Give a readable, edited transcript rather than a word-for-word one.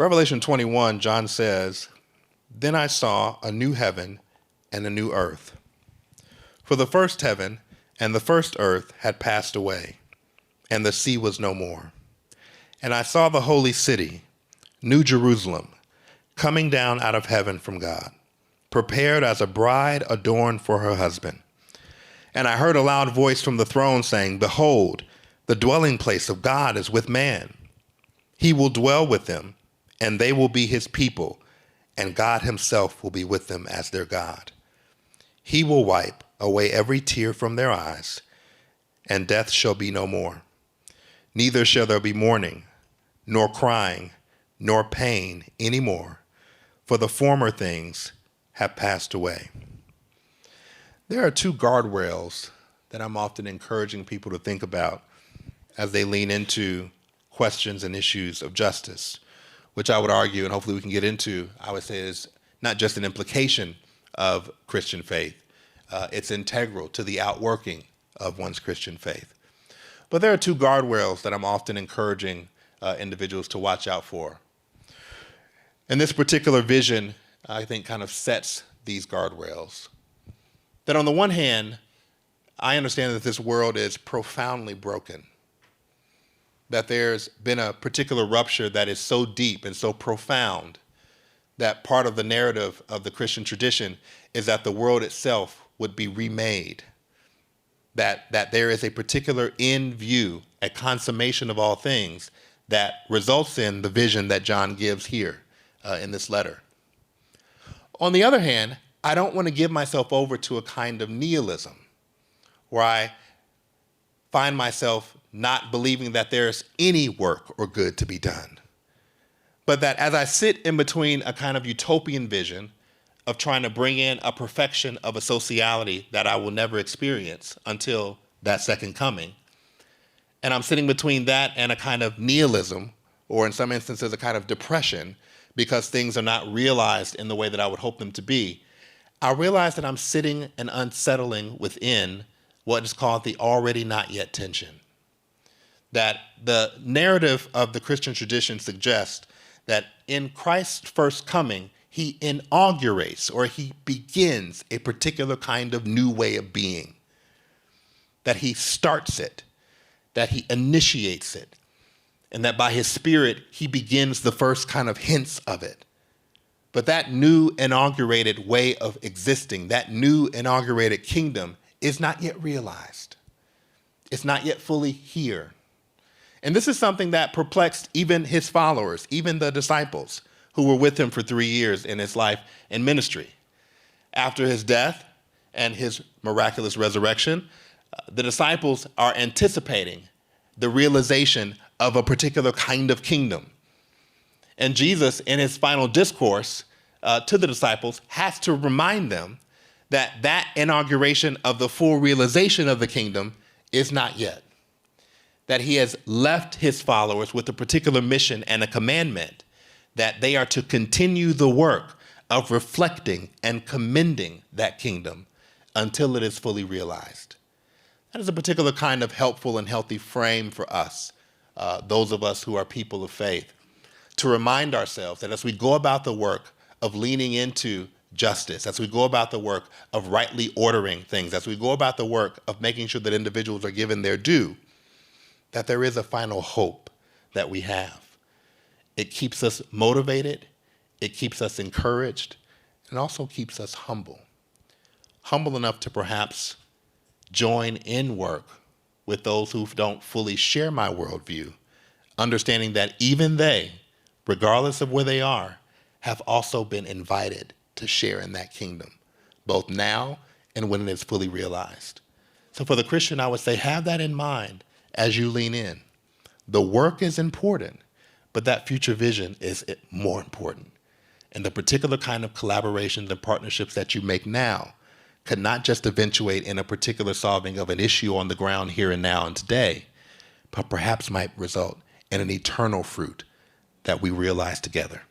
Revelation 21, John says, "Then I saw a new heaven and a new earth. For the first heaven and the first earth had passed away, and the sea was no more. And I saw the holy city, New Jerusalem, coming down out of heaven from God, prepared as a bride adorned for her husband. And I heard a loud voice from the throne saying, 'Behold, the dwelling place of God is with man. He will dwell with them, and they will be his people, and God himself will be with them as their God. He will wipe away every tear from their eyes, and death shall be no more. Neither shall there be mourning, nor crying, nor pain any more, for the former things have passed away.'" There are two guardrails that I'm often encouraging people to think about as they lean into questions and issues of justice, which I would argue, and hopefully we can get into, I would say is not just an implication of Christian faith, it's integral to the outworking of one's Christian faith. But there are two guardrails that I'm often encouraging individuals to watch out for. And this particular vision, I think, kind of sets these guardrails. That on the one hand, I understand that this world is profoundly broken, that there's been a particular rupture that is so deep and so profound that part of the narrative of the Christian tradition is that the world itself would be remade, that there is a particular end view, a consummation of all things that results in the vision that John gives here in this letter. On the other hand, I don't want to give myself over to a kind of nihilism where I find myself not believing that there's any work or good to be done. But that as I sit in between a kind of utopian vision of trying to bring in a perfection of a sociality that I will never experience until that second coming, and I'm sitting between that and a kind of nihilism, or in some instances a kind of depression, because things are not realized in the way that I would hope them to be, I realize that I'm sitting and unsettling within what is called the already not yet tension. That the narrative of the Christian tradition suggests that in Christ's first coming, he inaugurates or he begins a particular kind of new way of being. That he starts it, that he initiates it, and that by his Spirit, he begins the first kind of hints of it. But that new inaugurated way of existing, that new inaugurated kingdom is not yet realized. It's not yet fully here. And this is something that perplexed even his followers, even the disciples who were with him for 3 years in his life and ministry. After his death and his miraculous resurrection, the disciples are anticipating the realization of a particular kind of kingdom. And Jesus, in his final discourse to the disciples, has to remind them that that inauguration of the full realization of the kingdom is not yet. That he has left his followers with a particular mission and a commandment that they are to continue the work of reflecting and commending that kingdom until it is fully realized. That is a particular kind of helpful and healthy frame for us, those of us who are people of faith, to remind ourselves that as we go about the work of leaning into justice, as we go about the work of rightly ordering things, as we go about the work of making sure that individuals are given their due, that there is a final hope that we have. It keeps us motivated, it keeps us encouraged, and also keeps us humble. Humble enough to perhaps join in work with those who don't fully share my worldview, understanding that even they, regardless of where they are, have also been invited to share in that kingdom, both now and when it is fully realized. So for the Christian, I would say have that in mind as you lean in. The work is important, but that future vision is more important. And the particular kind of collaborations and partnerships that you make now could not just eventuate in a particular solving of an issue on the ground here and now and today, but perhaps might result in an eternal fruit that we realize together.